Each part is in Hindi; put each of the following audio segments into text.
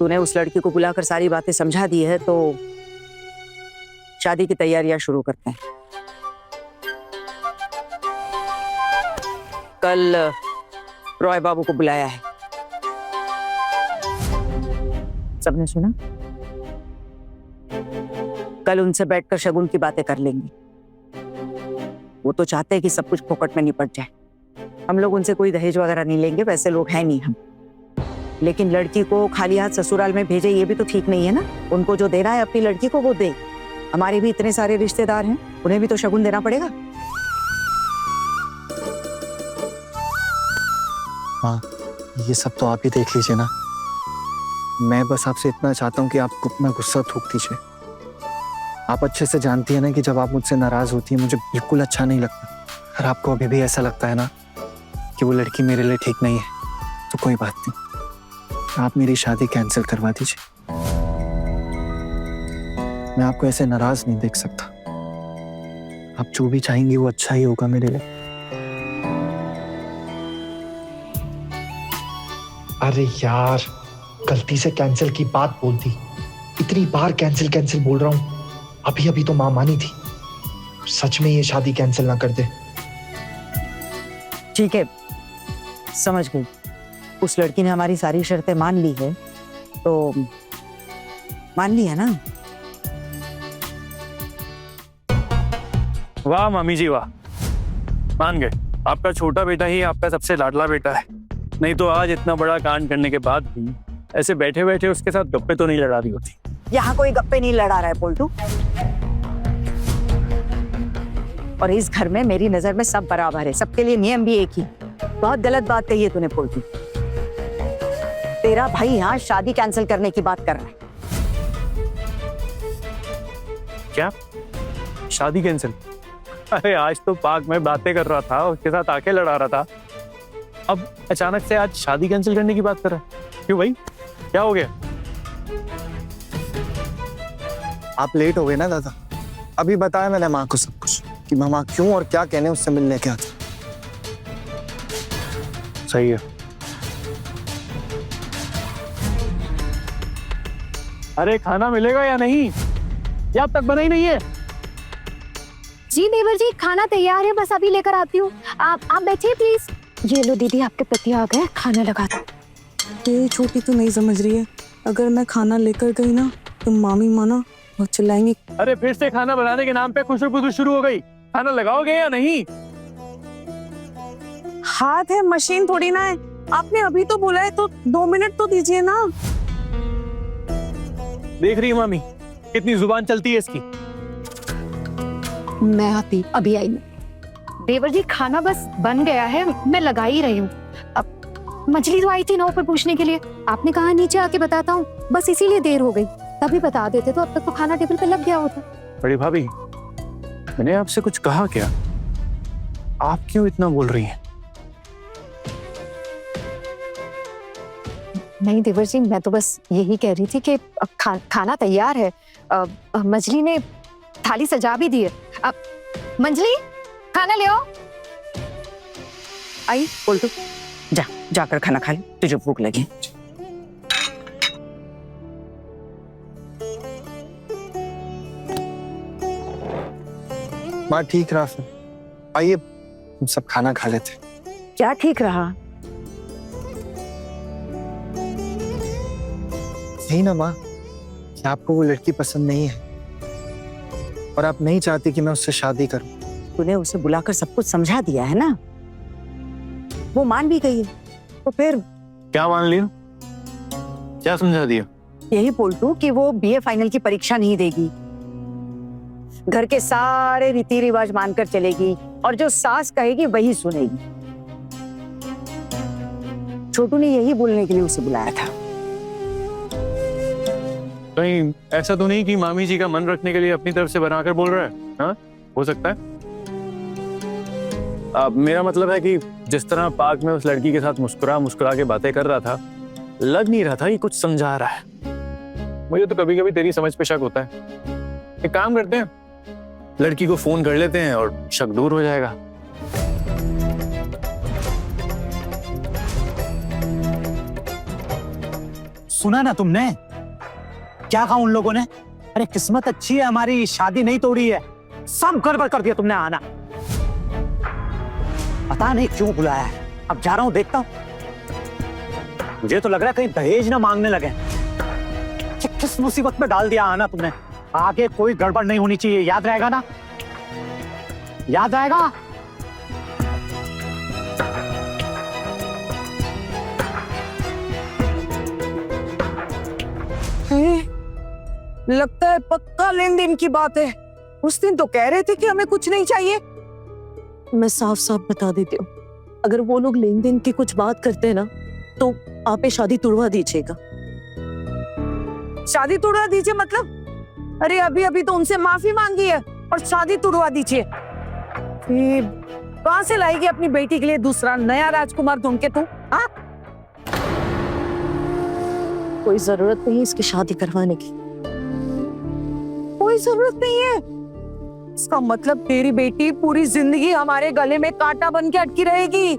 तूने उस लड़की को बुलाकर सारी बातें समझा दी है तो शादी की तैयारियां शुरू करते हैं। कल रॉय बाबू को बुलाया है। सबने सुना? कल उनसे बैठकर शगुन की बातें कर लेंगे। वो तो चाहते हैं कि सब कुछ फोकट में निपट जाए। हम लोग उनसे कोई दहेज वगैरह नहीं लेंगे, वैसे लोग हैं नहीं हम। लेकिन लड़की को खाली हाथ ससुराल में भेजे ये भी तो ठीक नहीं है ना। उनको जो देना है अपनी लड़की को वो दे। हमारे भी इतने सारे रिश्तेदार हैं, उन्हें भी तो शगुन देना पड़ेगा। माँ, ये सब तो आप ही देख लीजिए ना। मैं बस आपसे इतना चाहता हूँ कि आप अपना गुस्सा थूक दीजिए। आप अच्छे से जानती है ना कि जब आप मुझसे नाराज होती है मुझे बिल्कुल अच्छा नहीं लगता। और आपको अभी भी ऐसा लगता है ना कि वो लड़की मेरे लिए ठीक नहीं है, तो कोई बात नहीं, आप मेरी शादी कैंसिल करवा दीजिए। मैं आपको ऐसे नाराज नहीं देख सकता। आप जो भी चाहेंगी वो अच्छा ही होगा मेरे लिए। अरे यार, गलती से कैंसिल की बात बोल दी। इतनी बार कैंसिल कैंसिल बोल रहा हूं। अभी अभी तो मां मानी थी। सच में ये शादी कैंसिल ना कर दे। ठीक है, समझ गई। उस लड़की ने हमारी सारी शर्तें मान ली है तो मान ली है ना। वाह मामी जी वाह, मान गए। आपका छोटा बेटा ही आपका सबसे लाडला बेटा है। नहीं तो आज इतना बड़ा कांड करने के बाद भी ऐसे बैठे बैठे उसके साथ गप्पे तो नहीं लड़ा रही होती। यहाँ कोई गप्पे नहीं लड़ा रहा है पोल्टू। और इस घर में मेरी नजर में सब बराबर है, सबके लिए नियम भी एक ही। बहुत गलत बात कही है तूने पोल्टू। तेरा भाई यहाँ शादी कैंसिल करने की बात कर रहा है। क्या शादी कैंसिल? अरे आज तो पार्क में बातें कर रहा था, उसके साथ आके लड़ा रहा था, अब अचानक से आज शादी कैंसिल करने की बात कर रहा है। क्यों भाई, क्या हो गया? आप लेट हो गए ना दादा। अभी बताया मैंने माँ को सब कुछ कि मामा क्यों और क्या कहने उससे मिलने क्या था। सही है। अरे खाना मिलेगा या नहीं? या अब तक बना ही नहीं है? जी देवर जी, खाना तैयार है, बस अभी लेकर आती हूँ। आप बैठिए प्लीज। ये लो दीदी, आपके पति आ गए, खाना लगा दो। ये छोटी तो नहीं समझ रही है। अगर मैं खाना लेकर गई ना तो मामी माना बहुत चिल्लाएंगी। अरे फिर से खाना बनाने के नाम पे खुशबू शुरू हो गई। खाना लगाओगे या नहीं? हाथ है, मशीन थोड़ी ना है। आपने अभी तो बोला है तो 2 मिनट तो दीजिए ना। देख रही है मामी कितनी जुबान चलती है इसकी। मैं आती, अभी आई। देवर जी खाना बस बन गया है, मैं लगा ही रही हूँ। अब मछली तो आई थी ना ऊपर पूछने के लिए, आपने कहा नीचे आके बताता हूँ, बस इसीलिए देर हो गई। तभी बता देते तो अब तक तो खाना टेबल पे लग गया होता। बड़ी भाभी, मैंने आपसे कुछ कहा क्या? आप क्यों इतना बोल रही हैं? नहीं देवर जी, मैं तो बस यही कह रही थी कि खाना तैयार है। मंजली ने थाली सजा भी दी है। अब मंजली खाना ले आओ। आई पोल्टू, जाकर खाना खा ले, तुझे भूख लगी। माँ ठीक रहा फिर। आइए हम सब खाना खा लेते। क्या ठीक रहा? यही ना माँ कि आपको वो लड़की पसंद नहीं है और आप नहीं चाहती कि मैं उससे शादी करूं। तूने उसे बुलाकर सब कुछ समझा दिया है ना, वो मान भी गई है तो फिर क्या मान लिया? क्या समझा दिया? यही पोल्टू कि वो बीए फाइनल की परीक्षा नहीं देगी, घर के सारे रीति रिवाज मानकर चलेगी और जो सास कहेगी वही सुनेगी। छोटू ने यही बोलने के लिए उसे बुलाया था। कहीं ऐसा तो नहीं कि मामी जी का मन रखने के लिए अपनी तरफ से बनाकर बोल रहा है? हाँ, हो सकता है। अब मेरा मतलब है कि जिस तरह पार्क में उस लड़की के साथ मुस्कुरा मुस्कुरा के बातें कर रहा था, लग नहीं रहा था ये कुछ समझा रहा है। मुझे तो कभी कभी तेरी समझ पे शक होता है। एक काम करते हैं, लड़की को फोन कर लेते हैं और शक दूर हो जाएगा। सुना ना तुमने क्या कहा उन लोगों ने? अरे किस्मत अच्छी है हमारी, शादी नहीं तोड़ी है। सब गड़बड़ कर दिया तुमने। आना पता नहीं क्यों बुलाया है, अब जा रहा हूं देखता हूं। मुझे तो लग रहा है कहीं दहेज ना मांगने लगे। किस मुसीबत में डाल दिया आना तुमने। आगे कोई गड़बड़ नहीं होनी चाहिए, याद रहेगा ना? याद रहेगा? लगता है पक्का लेन देन की बात है। उस दिन तो कह रहे थे कि हमें कुछ नहीं चाहिए। मैं साफ साफ बता देती हूँ, अगर वो लोग लेन देन की कुछ बात करते हैं ना तो आप ये शादी तुड़वा दीजिएगा। शादी तुड़वा दीजिए मतलब? अरे अभी अभी तो उनसे माफी मांगी है और शादी तुड़वा दीजिए। कहां से लाएगी अपनी बेटी के लिए दूसरा नया राजकुमार ढूंढ के तू? हाँ, कोई जरूरत नहीं इसकी शादी करवाने की। कोई जरूरत नहीं है? इसका मतलब तेरी बेटी पूरी जिंदगी हमारे गले में कांटा बन के अटकी रहेगी।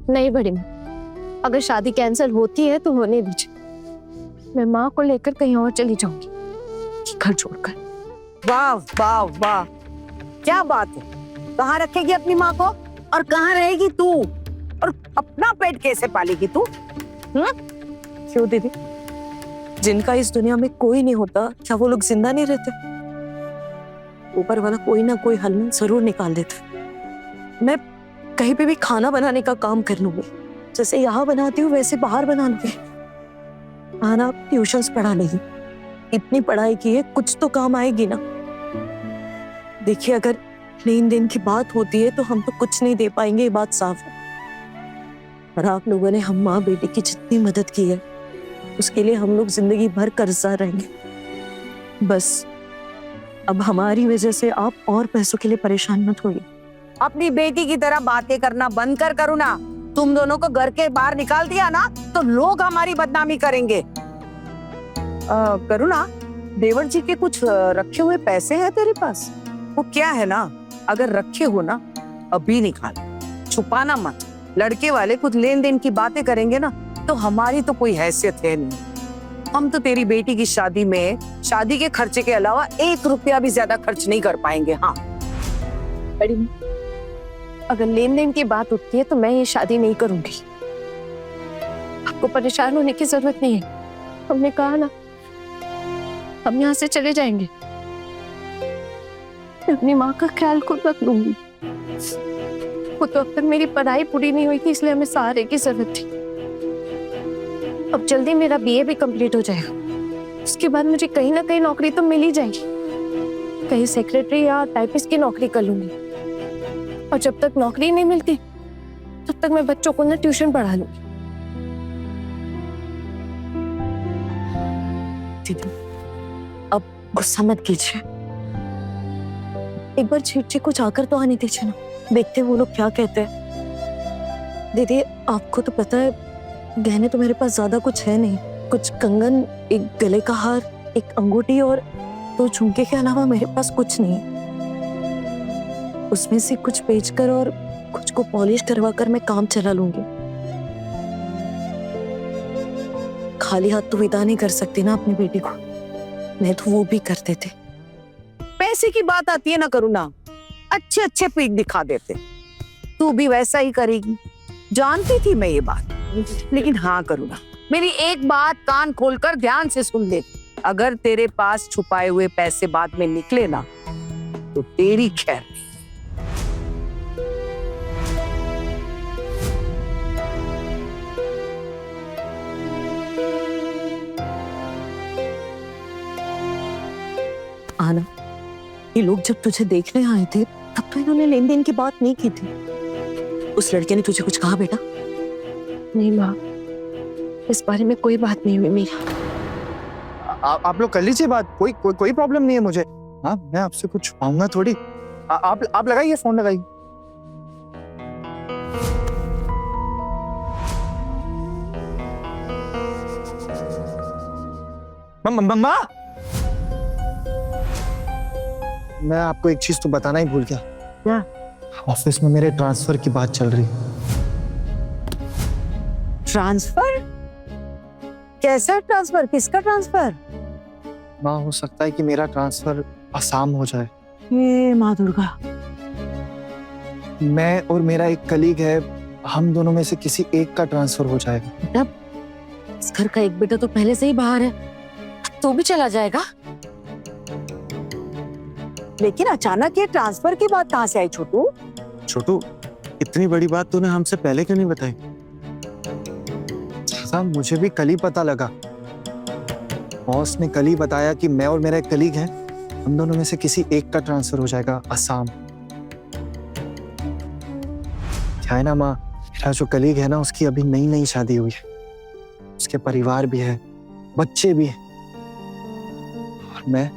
नहीं बड़ी माँ, अगर शादी कैंसिल होती है तो होने दीजिए। मैं माँ को लेकर कहीं और चली जाऊंगी, घर छोड़कर। वाह वाह वाह, क्या बात है। कहाँ रखेगी अपनी माँ को और कहाँ रहेगी तू? और अपना पेट कैसे पालेगी तू? क्यों दीदी, जिनका इस दुनिया में कोई नहीं होता क्या वो लोग जिंदा नहीं रहते? ऊपर वाला कोई ना कोई हल जरूर निकाल देता। मैं कहीं पे भी खाना बनाने का काम कर लूंगी, जैसे यहाँ बनाती हूँ वैसे बाहर बना लूंगी। आना ट्यूशंस पढ़ा लेगी, इतनी पढ़ाई की है कुछ तो काम आएगी ना। देखिए अगर लेन देन की बात होती है तो हम तो कुछ नहीं दे पाएंगे, ये बात साफ है। और आप लोगों ने हम माँ बेटी की जितनी मदद की है उसके लिए हम लोग जिंदगी भर कर्जदार रहेंगे। बस अब हमारी वजह से आप और पैसों के लिए परेशान मत होइए। अपनी बेटी की तरह बातें करना बंद कर करुणा। तुम दोनों को घर के बाहर निकाल दिया ना तो लोग हमारी बदनामी करेंगे। करुणा, देवर जी के कुछ रखे हुए पैसे हैं तेरे पास? वो क्या है ना, अगर रखे हो ना अभी निकाल, छुपाना मत। लड़के वाले कुछ लेन देन की बातें करेंगे ना तो हमारी तो कोई हैसियत है नहीं। हम तो तेरी बेटी की शादी में शादी के खर्चे के अलावा 1 रुपया भी ज्यादा खर्च नहीं कर पाएंगे। हाँ बड़ी माँ, अगर लेन देन की बात उठती है तो मैं ये शादी नहीं करूंगी। आपको परेशान होने की जरूरत नहीं है। हमने कहा ना, हम यहाँ से चले जाएंगे। मैं अपनी माँ का ख्याल खुद रख लूंगी। वो तो अब तक मेरी पढ़ाई पूरी नहीं हुई थी, इसलिए हमें सहारे की जरूरत थी। अब जल्दी मेरा बीए भी कंप्लीट हो जाएगा। उसके बाद मुझे कहीं ना कहीं नौकरी तो मिल ही जाएगी। कहीं सेक्रेटरी या टाइपिस्ट की नौकरी कर लूंगी। और जब तक नौकरी नहीं मिलती तब तक मैं बच्चों को ना ट्यूशन पढ़ा लूंगी। दीदी अब गुस्सा मत कीजिए, एक बार छीट को जाकर तो आने दीजिए ना, देखते वो लोग क्या कहते हैं। दीदी आपको तो पता है गहने तो मेरे पास ज्यादा कुछ है नहीं, कुछ कंगन, एक गले का हार, एक अंगूठी और 2 झुमके के अलावा मेरे पास कुछ नहीं है। उसमें से कुछ बेचकर और कुछ को पॉलिश करवा कर मैं काम चला लूंगी। खाली हाथ तो विदा नहीं कर सकती ना अपनी बेटी को, नहीं तो वो भी करते थे। पैसे की बात आती है ना करुणा, अच्छे अच्छे पीक दिखा देते। तू भी वैसा ही करेगी, जानती थी मैं ये बात। लेकिन हाँ करुणा, मेरी एक बात कान खोलकर ध्यान से सुन ले। अगर तेरे पास छुपाए हुए पैसे बाद में निकले ना तो तेरी खैर नहीं। आना, ये लोग जब तुझे देखने आए थे तब तो इन्होंने लेन देन की बात नहीं की थी। उस लड़के ने तुझे कुछ कहा बेटा? नहीं माँ, इस बारे में कोई बात नहीं हुई मेरी। आप लोग कर लीजिए बात, कोई प्रॉब्लम नहीं है मुझे। हाँ, मैं आपसे कुछ छुपाऊंगा थोड़ी। आप लगाइए, फोन लगाइए। मम्मा, मैं आपको एक चीज तो बताना ही भूल गया। क्या? ऑफिस में मेरे ट्रांसफर की बात चल रही। ट्रांसफर? कैसा ट्रांसफर? किसका ट्रांसफर? माँ, हो सकता है कि मेरा ट्रांसफर असम हो जाए। हे माँ दुर्गा। मैं और मेरा एक कलीग है, हम दोनों में से किसी एक का ट्रांसफर हो जाएगा। इस घर का एक बेटा तो पहले से ही बाहर है, तो भी चला जाएगा। लेकिन अचानक ये ट्रांसफर की बात कहाँ से आई छोटू? छोटू, इतनी बड़ी बात तूने हमसे पहले क्यों नहीं बताई? साहब, मुझे भी कल ही पता लगा। बॉस ने कल ही बताया कि मैं और मेरा एक कलीग है, हम दोनों में से किसी एक का ट्रांसफर हो जाएगा असम। क्या है ना माँ, मेरा जो कलीग है ना, उसकी अभी नई नई शादी हुई है, उसके परिवार भी है, बच्चे भी हैं। और मैं,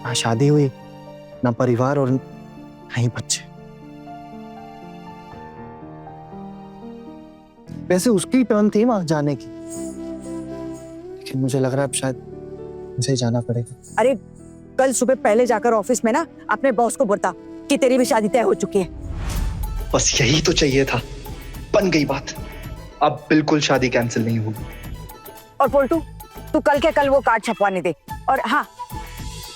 ना शादी हुई, ना परिवार और ना ही बच्चे। वैसे उसकी टर्न थी वहां जाने की, लेकिन मुझे लग रहा है अब शायद मुझे ही जाना पड़ेगा। अरे कल सुबह पहले जाकर ऑफिस में ना अपने बॉस को बता कि तेरी भी शादी तय हो चुकी है। बस यही तो चाहिए था, बन गई बात। अब बिल्कुल शादी कैंसिल नहीं होगी। और पोल्टू, तू कल के कल वो कार्ड छपवाने दे। और हाँ,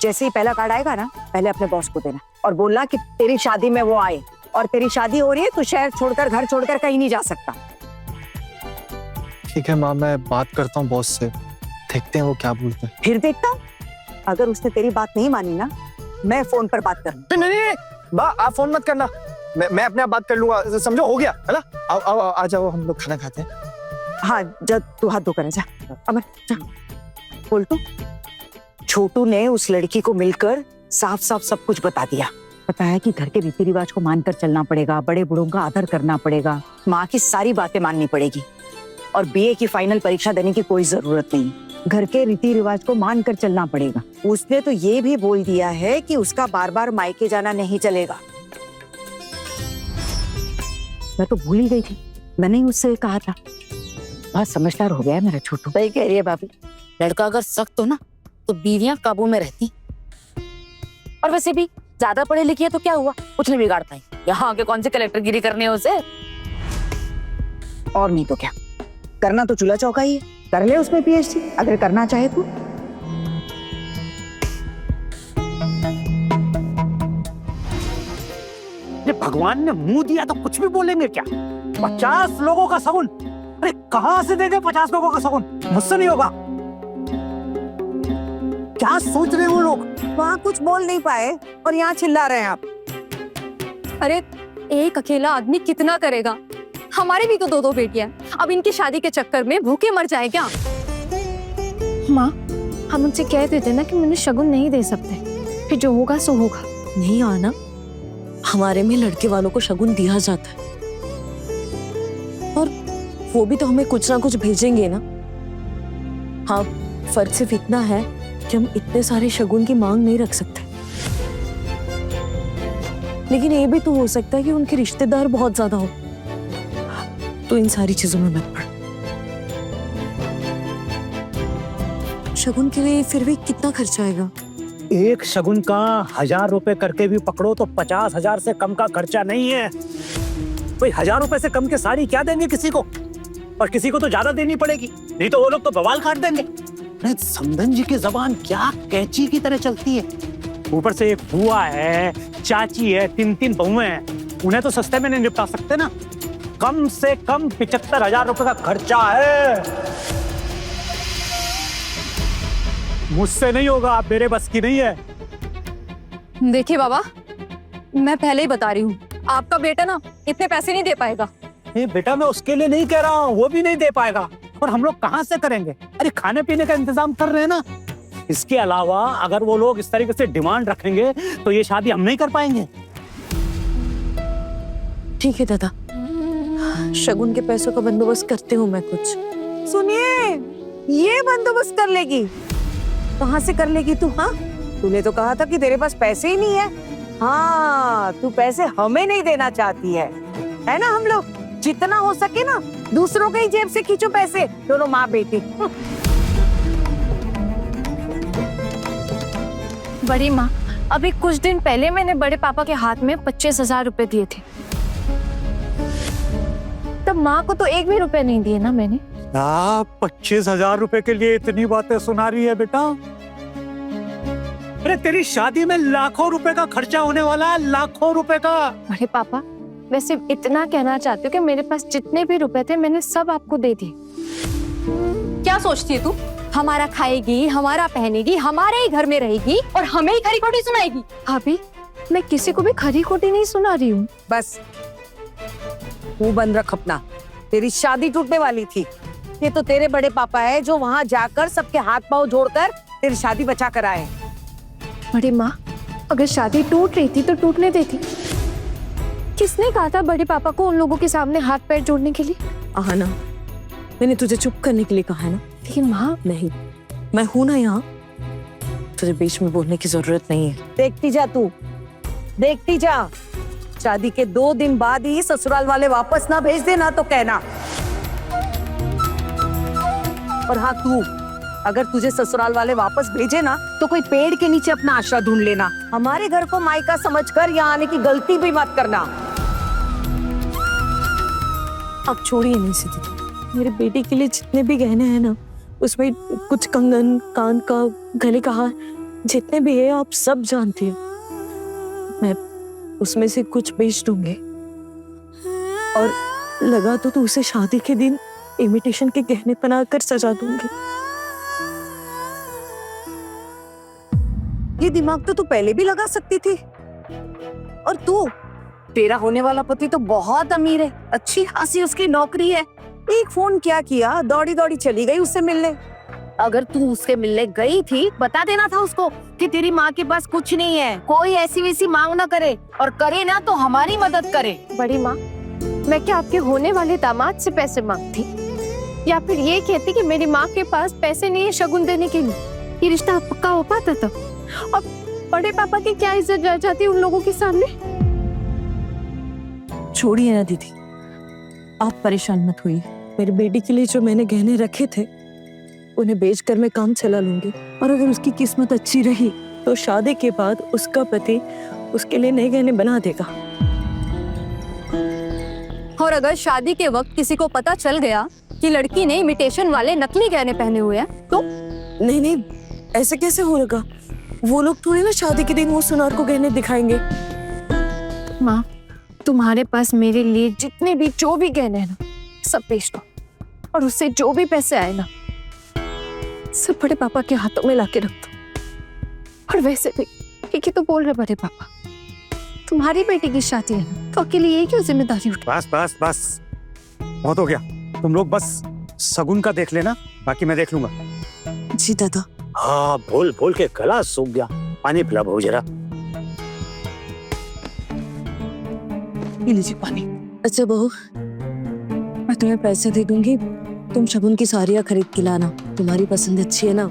जैसे ही पहला कार्ड आएगा ना, पहले अपने बॉस को देना और बोलना कि तेरी शादी में वो आए, और तेरी शादी हो रही है, तू शहर छोड़कर, घर छोड़कर कहीं नहीं जा सकता। ठीक है माँ, मैं बात करता हूँ बॉस से, देखते हैं वो क्या बोलते हैं। फिर देखता हूँ, अगर उसने तेरी बात नहीं मानी ना, मैं फोन पर बात करूँ। नहीं, माँ आप फोन मत करना, मैं अपने आप बात कर लूंगा, समझो, हो गया है ना। आओ आओ आ जाओ, हम लोग खाना खाते हैं। हाँ, जब तू हाथ धो कर जा। अमर जा। पोल्टू, छोटू ने उस लड़की को मिलकर साफ साफ सब कुछ बता दिया। बताया कि घर के रीति रिवाज को मानकर चलना पड़ेगा, बड़े बूढ़ों का आदर करना पड़ेगा, माँ की सारी बातें माननी पड़ेगी, और बीए की फाइनल परीक्षा देने की कोई जरूरत नहीं, घर के रीति रिवाज को मानकर चलना पड़ेगा। उसने तो ये भी बोल दिया है कि उसका बार बार मायके जाना नहीं चलेगा। मैं तो भूल ही गई थी, मैंने ही उससे कहा था। बहुत समझदार हो गया है मेरा छोटू। सही कह रही है भाभी, लड़का अगर सख्त हो ना तो बीवियां काबू में रहती। और वैसे भी ज्यादा पढ़े लिखे है तो क्या हुआ, कुछ नहीं बिगाड़ पाई। यहाँ आके कौन सी कलेक्टर गिरी करनी है उसे। और नहीं तो क्या, करना तो चूल्हा चौका ही है, कर ले उसमें पीएचडी अगर करना चाहे तो। भगवान ने मुंह दिया तो कुछ भी बोलेंगे क्या? 50 लोगों का सगुन, अरे कहां से देंगे 50 लोगों का सगुन? मुझसे नहीं होगा। क्या सोच रहे हैं वो लोग? वहाँ कुछ बोल नहीं पाए और यहाँ चिल्ला रहे हैं आप। अरे एक अकेला आदमी कितना करेगा? हमारे भी तो 2-2 बेटियां हैं। अब इनकी शादी के चक्कर में भूखे मर जाए क्या? माँ, हम उनसे कह देते ना कि मुझे शगुन नहीं दे सकते, फिर जो होगा सो होगा। नहीं आना, हमारे में लड़के वालों को शगुन दिया जाता है, और वो भी तो हमें कुछ ना कुछ भेजेंगे ना। हाँ, फर्क सिर्फ इतना है कि हम इतने सारे शगुन की मांग नहीं रख सकते, लेकिन ये भी तो हो सकता है कि उनके रिश्तेदार बहुत ज्यादा हो, तो इन सारी चीजों में मत पड़। शगुन के लिए फिर भी कितना खर्चा आएगा? एक शगुन का 1000 रुपए करके भी पकड़ो तो 50,000 से कम का खर्चा नहीं है। भाई 1000 रुपए से कम के साड़ी क्या देंगे किसी को, और किसी को तो ज्यादा देनी पड़ेगी, नहीं तो वो लोग तो बवाल काट देंगे। अरे समधन जी की जबान क्या कैंची की तरह चलती है। ऊपर से एक बुआ है, चाची है, 3-3 बहुएं हैं, उन्हें तो सस्ते में नहीं निपटा सकते ना। कम से कम 75,000 रुपए का खर्चा है। मुझसे नहीं होगा, आप मेरे बस की नहीं है। देखिए बाबा, मैं पहले ही बता रही हूँ, आपका बेटा ना इतने पैसे नहीं दे पाएगा। बेटा मैं उसके लिए नहीं कह रहा हूँ, वो भी नहीं दे पाएगा, और हम लोग कहाँ से करेंगे? अरे खाने पीने का इंतजाम कर रहे हैं ना। इसके अलावा अगर वो लोग इस तरीके से डिमांड रखेंगे तो ये शादी हम नहीं कर पाएंगे। ठीक है दादा, शगुन के पैसों का बंदोबस्त करती हूँ मैं कुछ। सुनिए, ये बंदोबस्त कर लेगी? कहाँ से कर लेगी तू? हाँ, तूने तो कहा था कि तेरे पास पैसे ही नहीं है। हाँ, तू पैसे हमें नहीं देना चाहती है ना? हम लोग जितना हो सके ना दूसरों के ही जेब से खींचो पैसे, दोनों माँ बेटी। बड़ी माँ, अभी कुछ दिन पहले मैंने बड़े पापा के हाथ में 25,000 रुपए दिए थे, तब माँ को तो 1 भी रुपए नहीं दिए ना मैंने। 25,000 रुपए के लिए इतनी बातें सुना रही है बेटा? अरे तेरी शादी में लाखों रुपए का खर्चा होने वाला है, लाखों रुपए का। बड़े पापा, मैं सिर्फ इतना कहना चाहती हूँ कि मेरे पास जितने भी रुपए थे मैंने सब आपको दे दिए। क्या सोचती है तू? हमारा खाएगी, हमारा पहनेगी, हमारे ही घर में रहेगी और हमें ही खरी खोटी सुनाएगी। भाभी, मैं किसी को भी खरी खोटी नहीं सुना रही हूँ। बस मुंह बंद रख अपना। तेरी शादी टूटने वाली थी। ये तो तेरे बड़े पापा है जो वहां जाकर सबके हाथ पांव जोड़कर तेरी शादी बचा कर आए। बड़ी माँ, अगर शादी टूट रही थी तो टूटने देती। किसने कहा था बड़े पापा को उन लोगों के सामने हाथ पैर जोड़ने के लिए? आहना, मैंने तुझे चुप करने के लिए कहा है ना। लेकिन माँ, नहीं, मैं हूं ना यहाँ। तुझे बीच में बोलने की जरूरत नहीं है। देखती जा तू, देखती जा। शादी के 2 दिन बाद ही ससुराल वाले वापस ना भेज देना तो कहना। और हाँ, तू अगर तुझे ससुराल वाले वापस भेजे ना तो कोई पेड़ के नीचे अपना आश्रय ढूंढ लेना। हमारे घर को मायका समझकर यहाँ आने की गलती भी मत करना। अब छोड़िए नहीं दीदी। मेरे बेटे के लिए जितने भी गहने हैं ना, उसमें कुछ कंगन, कान का, गले का हार, जितने भी है आप सब जानती हैं। मैं उसमें से कुछ बेच दूंगी और लगा तो उसे शादी के दिन इमिटेशन के गहने बनाकर सजा दूंगी। ये दिमाग तो तू पहले भी लगा सकती थी। और तू, तेरा होने वाला पति तो बहुत अमीर है, अच्छी खासी उसकी नौकरी है। एक फोन क्या किया, दौड़ी दौड़ी चली गई उससे मिलने। अगर तू उससे मिलने गई थी, बता देना था उसको कि तेरी माँ के पास कुछ नहीं है, कोई ऐसी वैसी मांग ना करे, और करे ना तो हमारी मदद करे। बड़ी माँ, मैं क्या आपके होने वाले दामाद से पैसे मांगती, या फिर ये कहती कि मेरी माँ के पास पैसे नहीं है शगुन देने के लिए? ये रिश्ता पक्का हो पाता था? और बड़े पापा की क्या इज्जत रह जाती उन लोगों के सामने? छोड़िए ना दीदी, आप परेशान मत होइए। मेरे बेटे के लिए जो मैंने गहने रखे थे उन्हें बेचकर मैं काम चला लूंगी। और अगर उसकी किस्मत अच्छी रही तो शादी के बाद उसका पति उसके लिए नए गहने बना देगा। और अगर शादी के वक्त किसी को पता चल गया कि लड़की ने इमिटेशन वाले नकली गहने पहने हुए हैं तो? नहीं नहीं, ऐसे कैसे होगा? वो लोग थोड़ी ना शादी के दिन वो सुनार को गहने दिखाएंगे। माँ, तुम्हारे पास मेरे लिए जितने भी जो भी गहने हैं ना, सब बेच दो, और उससे जो भी पैसे आए ना, सब बड़े पापा के हाथों में लाके रख दो। और वैसे भी ठीक ही तो बोल रहे बड़े पापा, तुम्हारी बेटी की शादी है ना, तो अकेले यही क्यों जिम्मेदारी उठा? बस बस बस, बहुत हो गया। तुम लोग बस सगुन का देख लेना, बाकी मैं देख लूंगा। जी दादा। हाँ, बोल बोल के गला सूख गया। पानी पिला बहू जरा। ये लीजिए पानी। अच्छा बहू, मैं तुम्हें पैसे दे दूंगी, तुम शगुन की साड़ियाँ खरीद के लाना। तुम्हारी पसंद अच्छी है ना,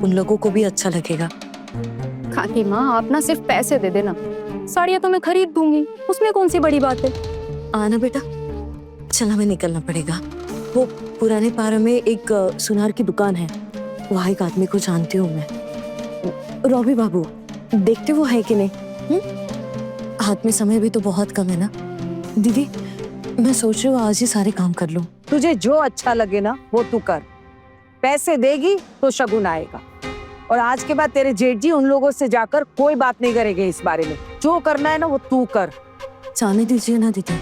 उन लोगों को भी अच्छा लगेगा। खाकी माँ, आप ना सिर्फ पैसे दे देना, साड़ियाँ तो मैं खरीद दूंगी, उसमें कौन सी बड़ी बात है। आना बेटा, चल हमें निकलना पड़ेगा। वो पुराने पारा में एक सुनार की दुकान है, वहाँ एक आदमी को जानती हूँ मैं। रॉबी बाबू, देखते वो है कि नहीं? हाथ में समय भी तो बहुत कम है ना। दीदी, मैं सोच रही हूँ आज ही सारे काम कर लूँ। तुझे जो अच्छा लगे ना वो तू कर। पैसे देगी तो शगुन आएगा, और आज के बाद तेरे जेठ जी उन लोगों से जाकर कोई बात नहीं करेंगे इस बारे में। जो करना है ना वो तू कर। जाने दीजिए ना दीदी,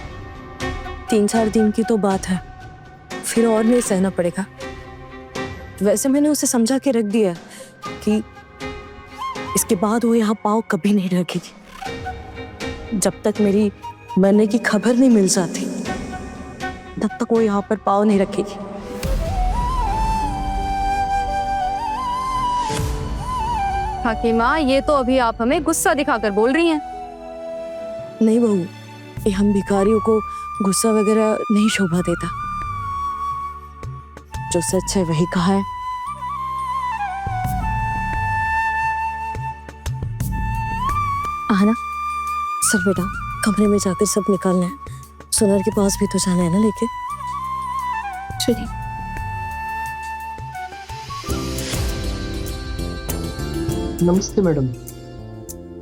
3-4 दिन की तो बात है, फिर और नहीं सहना पड़ेगा। वैसे मैंने उसे समझा के रख दिया कि इसके बाद वो यहाँ पाँव कभी नहीं रखेगी। जब तक मेरी मरने की खबर नहीं मिल जाती तब तक वो यहाँ पर पाँव नहीं रखेगी। खाकी माँ, ये तो अभी आप हमें गुस्सा दिखाकर बोल रही हैं। नहीं बहू, ये हम भिखारियों को गुस्सा वगैरह नहीं शोभा देता। जो सच है वही कहा है। आना, चल बेटा, कमरे में जाकर सब निकालना है। सुनार के पास भी तो जाना है ना लेके। चलिए। नमस्ते मैडम।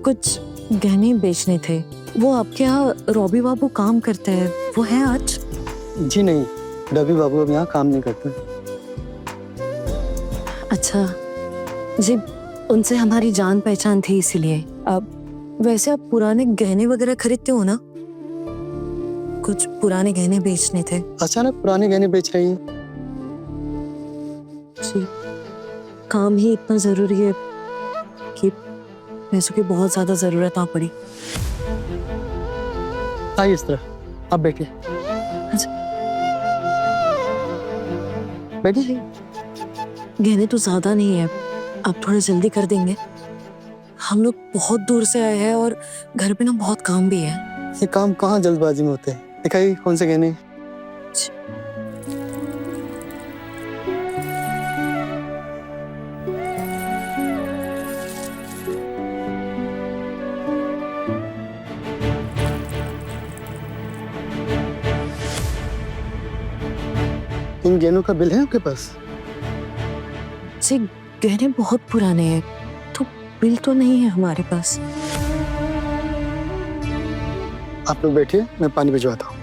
कुछ गहने बेचने थे। वो आपके यहाँ रॉबी बाबू काम करते हैं, वो है आज? जी नहीं, रवि बाबू अब यहाँ काम नहीं करते। अच्छा जी, उनसे हमारी जान पहचान थी इसीलिए। अब वैसे आप पुराने गहने वगैरह खरीदते हो ना? कुछ पुराने गहने बेचने थे। अचानक पुराने गहने बेच रही हैं? जी, काम ही इतना जरूरी है कि पैसों की बहुत ज्यादा जरूरत आ पड़ी। आइए इस तरह, आप बैठिए। बैठिए। गहने तो ज्यादा नहीं है, आप थोड़ा जल्दी कर देंगे? हम लोग बहुत दूर से आए हैं और घर पे ना बहुत काम भी है। ये काम कहाँ जल्दबाजी में होते हैं? दिखाइए कौन से गहने। इन गहनों का बिल है आपके पास? जी, गहने बहुत पुराने हैं तो बिल तो नहीं है हमारे पास। आप लोग बैठिए, मैं पानी भिजवाता हूँ।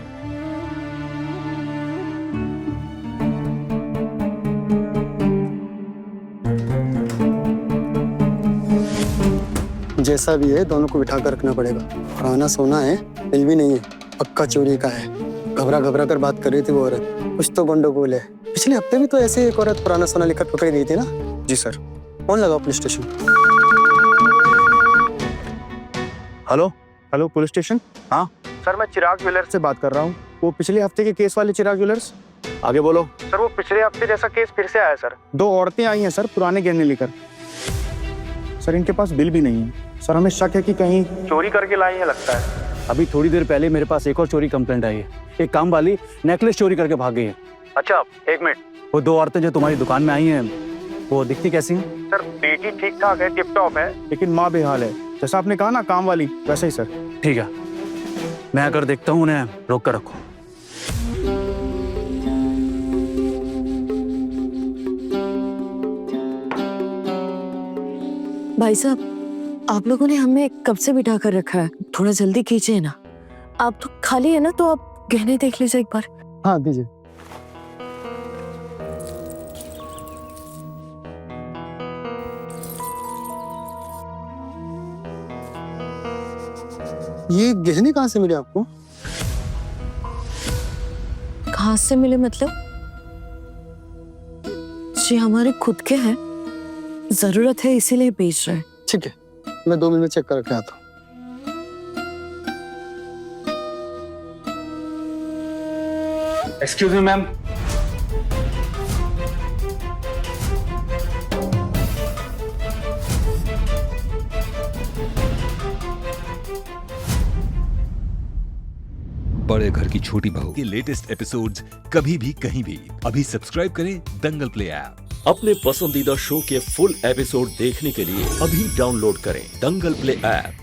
जैसा भी है दोनों को बिठा कर रखना पड़ेगा। पुराना सोना है, बिल भी नहीं है, पक्का चोरी का है। घबरा घबरा कर बात कर रही थी वो औरत, कुछ तो गंडगोल है। पिछले हफ्ते भी तो ऐसे एक औरत पुराना सोना लेकर पकड़ी गई थी ना? जी सर। फोन लगाओ police station. Hello hello, police station. हाँ सर, मैं चिराग ज्वेलर्स से बात कर रहा हूँ। वो पिछले हफ्ते के केस वाले चिराग ज्वेलर्स। आगे बोलो सर। वो पिछले हफ्ते जैसा केस फिर से आया सर। 2 औरतें आई हैं सर पुराने गहने लेकर। सर इनके पास बिल भी नहीं है सर। हमें शक है कि कहीं चोरी करके लाई है लगता है। अभी थोड़ी देर पहले मेरे पास एक और चोरी कंप्लेंट आई है। एक काम वाली नेकलेस चोरी करके भाग गई है। अच्छा, एक मिनट। वो 2 औरतें जो तुम्हारी दुकान में आई हैं वो दिखती कैसी हैं? सर बेटी ठीक ठाक है, टिप टॉप है, लेकिन माँ बेहाल है। जैसा आपने कहा ना काम वाली, वैसे ही सर। ठीक है, मैं अगर देखता हूँ उन्हें रोक कर रखो। भाई साहब, आप लोगों ने हमें कब से बिठा कर रखा है, थोड़ा जल्दी कीजिए ना। आप तो खाली है ना, तो आप गहने देख लीजिए एक बार। हाँ दीजिए। ये गहने कहाँ से मिले आपको? कहाँ से मिले मतलब? जी हमारे खुद के हैं, जरूरत है इसीलिए बेच रहे हैं। ठीक है, मैं 2 मिनट में चेक करके आता हूँ। Excuse me ma'am. बड़े घर की छोटी बहू के लेटेस्ट एपिसोड्स कभी भी कहीं भी अभी सब्सक्राइब करें दंगल प्ले ऐप। अपने पसंदीदा शो के फुल एपिसोड देखने के लिए अभी डाउनलोड करें दंगल प्ले ऐप।